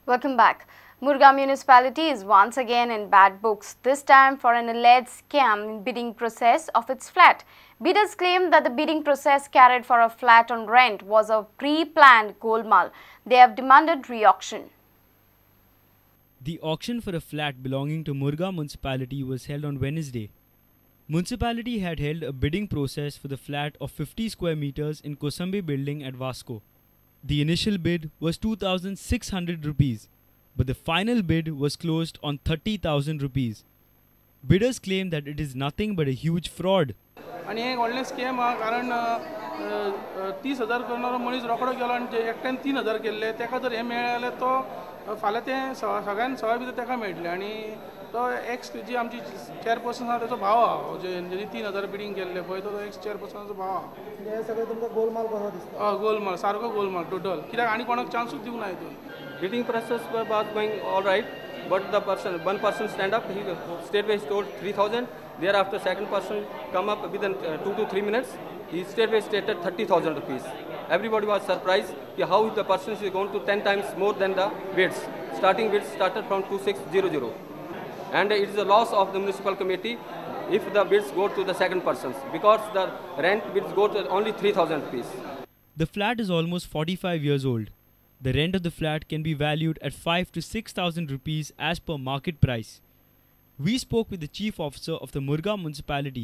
Welcome back. Murga municipality is once again in bad books, this time for an alleged scam in bidding process of its flat. Bidders claim that the bidding process carried for a flat on rent was a pre-planned golmaal. They have demanded re-auction. The auction for a flat belonging to Murga municipality was held on Wednesday. Municipality had held a bidding process for the flat of 50 square meters in Kosambi building at Vasco. The initial bid was 2,600 rupees, but the final bid was closed on 30,000 rupees. Bidders claim that it is nothing but a huge fraud. आणि हे व्हडले scam हा कारण 30,000 करणारो मनीस रोकडो गेलो आणि एकट्यान 3,000 केल्ले तेका जर हे मेळ्ळे तो फाल्यां ते सगळ्यान सवाय भितर तेका मेळटले आणि तो एक्स जी आमची चेअरपर्सन आहा तेचो भाव आहा जे 3,000 बिडिंग केल्ले पळय तो एक्स चेअरपर्सनाचो भाव आहा. हे सगळे तुमकां गोलमाल कसो दिसता? गोलमाल सारको गोलमाल टोटल कित्याक आनी कोणाक चान्सूच दिवंक ना हितून. Bidding process was going all right, but one person stand up, he straightway told 3,000. Thereafter, second person come up within 2 to 3 minutes. He straightway stated 30,000 rupees. Everybody was surprised how the person is going to 10 times more than the bids. Starting bids started from 2,600, and it is a loss of the municipal committee if the bids go to the second persons, because the rent bids go to only 3,000 rupees. The flat is almost 45 years old. The rent of the flat can be valued at 5 to 6,000 rupees as per market price. We spoke with the chief officer of the Murga municipality.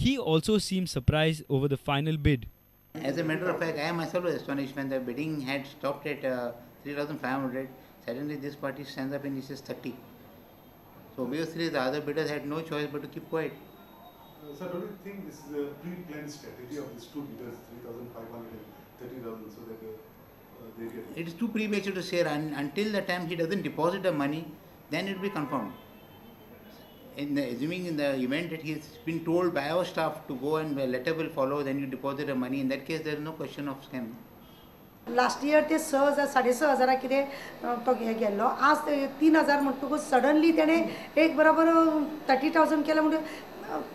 He also seemed surprised over the final bid. As a matter of fact, I myself was astonished when the bidding had stopped at 3,500. Suddenly this party stands up and he says 30. So obviously the other bidders had no choice but to keep quiet. Sir, don't you think this is a pre-planned strategy of these two bidders, 3,500 and 30,000, so that they get... It is too premature to say, until the time he doesn't deposit the money, then it will be confirmed. Assuming in the event that he has been told by our staff to go and a letter will follow, then you deposit the money, in that case there is no question of scam. Last year ते 6,500 कितें तो गेल्लो, आज 3,000 म्हणटकूच suddenly तेणे एक बरोबर 30,000 केले म्हणटकूच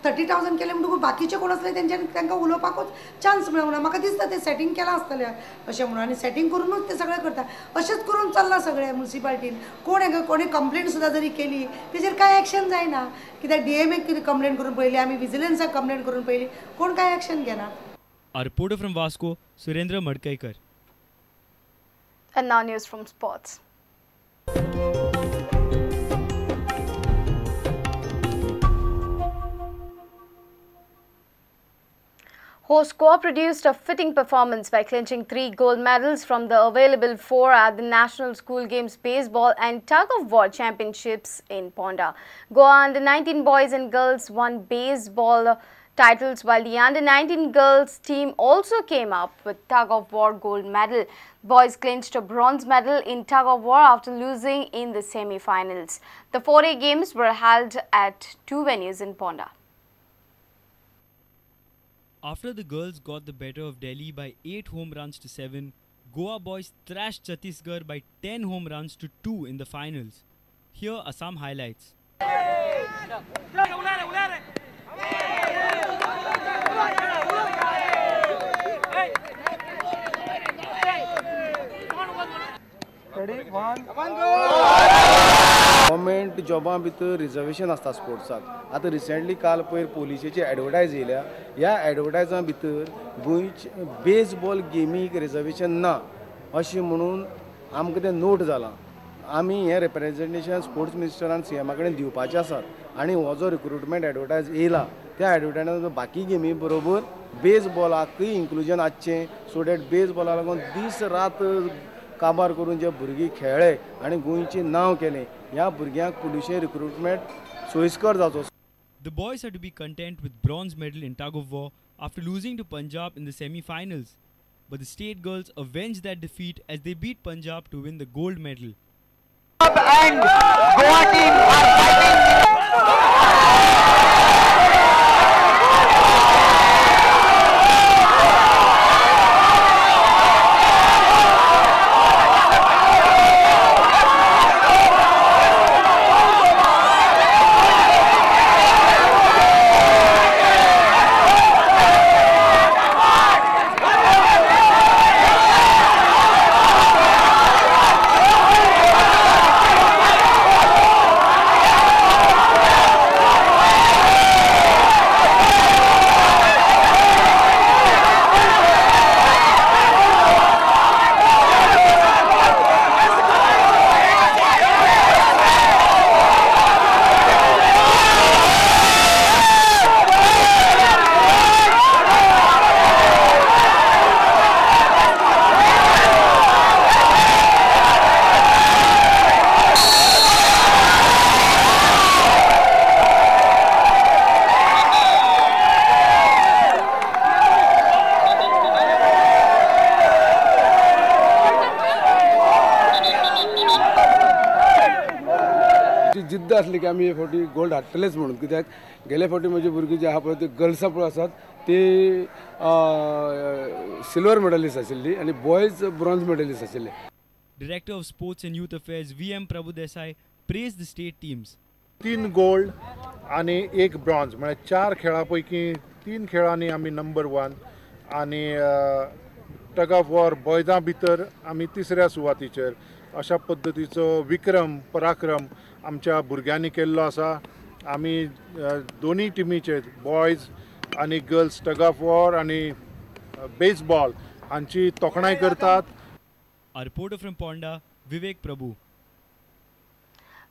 30,000 केले म्हणटकूच बाकीचे कोण आसले तांकां उलोवपाकूच चान्स मेळूंक ना. म्हाका दिसता ते सेटिंग केलां आसतलें अशें म्हणून आनी सेटिंग करूनच ते सगळें करता. अशेंच करून चल्लां सगळें म्युनिसिपालिटीन. कोणी कंप्लेंट सुद्दां जरी केली तेजेर कांय एक्शन जायना. कित्याक DMAक कितें कंप्लेंट करून पळयली, आमी विजिलन्साक कंप्लेंट करून पळयली, कोण कांय एक्शन घेना. A reporter from Vasco, Surendra Madkaikar. And now news from sports. Host Goa produced a fitting performance by clinching 3 gold medals from the available 4 at the National School Games Baseball and Tug of War Championships in Ponda. Goa under-19 boys and girls won baseball titles, while the under-19 girls team also came up with Tug of War gold medal. Boys clinched a bronze medal in Tug of War after losing in the semi-finals. The 4A games were held at 2 venues in Ponda. After the girls got the better of Delhi by 8 home runs to 7, Goa boys thrashed Chhattisgarh by 10 home runs to 2 in the finals. Here are some highlights. Government जॉबा भितर reservation आसता स्पोर्ट्साक. आतां recently काल पयर पोलिसेची advertise येयल्या. ह्या एडवर्टायजा भितर गोंयचे बेसबॉल गेमीक रिजर्वेशन ना अशें म्हणून आमकां तें नोट जालां. आमी हें रिप्रेजेंटेशन स्पोर्ट्स मिनिस्टरान CMA कडेन दिवपाचें आसात आनी हो जो रिक्रुटमेंट एडवर्टायज येयला त्या एडवर्टायजान बाकी गेमी बरोबर बेसबॉलाकूय इन्क्लुजन आसचें, सो दॅट बेसबॉला लागून दीस रात काबार करून जे भुरगीं खेळ्ळे आनी गोंयचें नांव केलें, ह्या भुरग्यांक पुलिशें रिक्रुटमेंट सोयीस्कर जावचो. The boys had to be content with bronze medal in Tug of War after losing to Punjab in the semi-finals. But the state girls avenged that defeat as they beat Punjab to win the gold medal. And Goa team are fighting. जिद्द आसली की आमी हे फावटी gold हाडटलेच म्हणून, कित्याक गेले फावटी म्हजे भुरगीं जे आहा पळय ते गर्ल्सां पळय आसात ती सिल्वर मेडलिस्ट आशिल्ली आनी बॉयज ब्रॉन्झ मेडलिस्ट आशिल्ले. Director of Sports and Youth Affairs VM Prabhu Desai praised the state teams. 3 gold आणि 1 ब्रॉन्झ म्हणजे 4 खेळां पैकी 3 खेळांनी आमी नंबर 1 आणि टग ऑफ वॉर बॉयजां भितर आमी तिसऱ्या सुवातीचेर अशा पद्दतीचो विक्रम पराक्रम आमच्या भुरग्यांनी केल्लो आसा. आमी दोनी टिमीचे बॉयज आणि गर्ल्स टग ऑफ वॉर आणि बेसबॉल हांची तोखणाय करतात. A reporter from Ponda, Vivek Prabhu.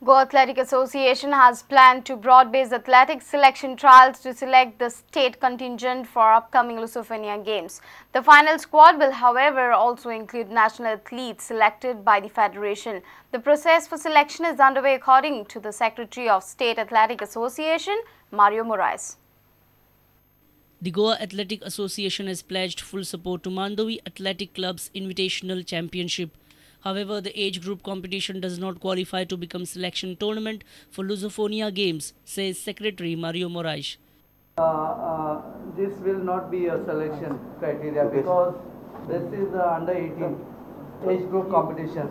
Goa Athletic Association has planned to broad-based athletics selection trials to select the state contingent for upcoming Lusofonia Games. The final squad will, however, also include national athletes selected by the federation. The process for selection is underway according to the Secretary of State Athletic Association, Mario Moraes. The Goa Athletic Association has pledged full support to Mandovi Athletic Club's Invitational Championship. However, the age group competition does not qualify to become selection tournament for Lusofonia Games, says Secretary Mario Moraes. This will not be a selection criteria because this is the under 18 age group competition.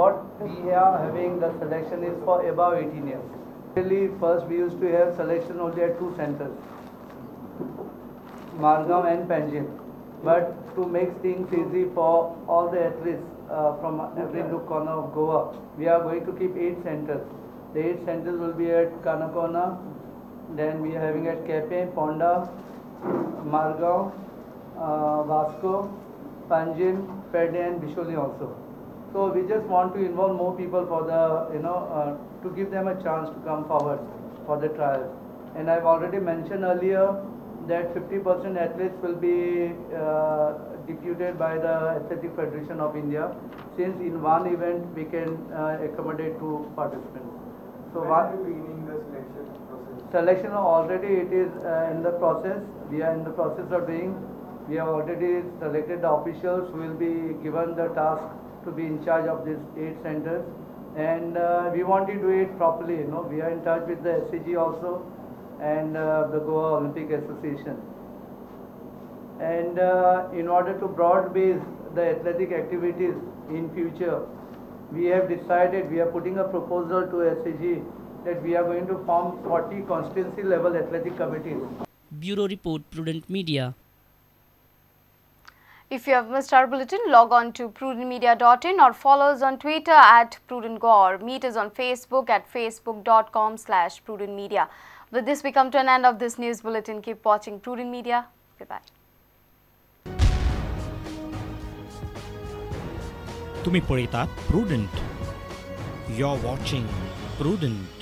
What we are having the selection is for above 18 years. Really, first we used to have selection only at 2 centers, Margam and Panjim. But to make things easy for all the athletes from every nook corner of Goa, we are going to keep 8 centers. The 8 centers will be at Kanakona, then we are having at Kepe, Ponda, Margam, Vasco, Panjim, Perde and Bisholi also. So we just want to involve more people for the, to give them a chance to come forward for the trials. And I've already mentioned earlier that 50% athletes will be deputed by the Athletic Federation of India, since in one event we can accommodate 2 participants. So when are you beginning the selection process? Selection already it is in the process. We are in the process of doing. We have already selected the officials who will be given the task to be in charge of these 8 centers, and we want to do it properly. We are in touch with the SCG also and the Goa Athletic Association. And in order to broad base the athletic activities in future, we have decided, we are putting a proposal to SCG that we are going to form 40 constituency level athletic committees. Bureau Report, Prudent Media. If you have missed our bulletin, log on to prudentmedia.in or follow us on Twitter at PrudentGoa, or meet us on Facebook at facebook.com/PrudentMedia. With this, we come to an end of this news bulletin. Keep watching Prudent Media. Goodbye. तुम्ही पळयतात Prudent. You're watching Prudent.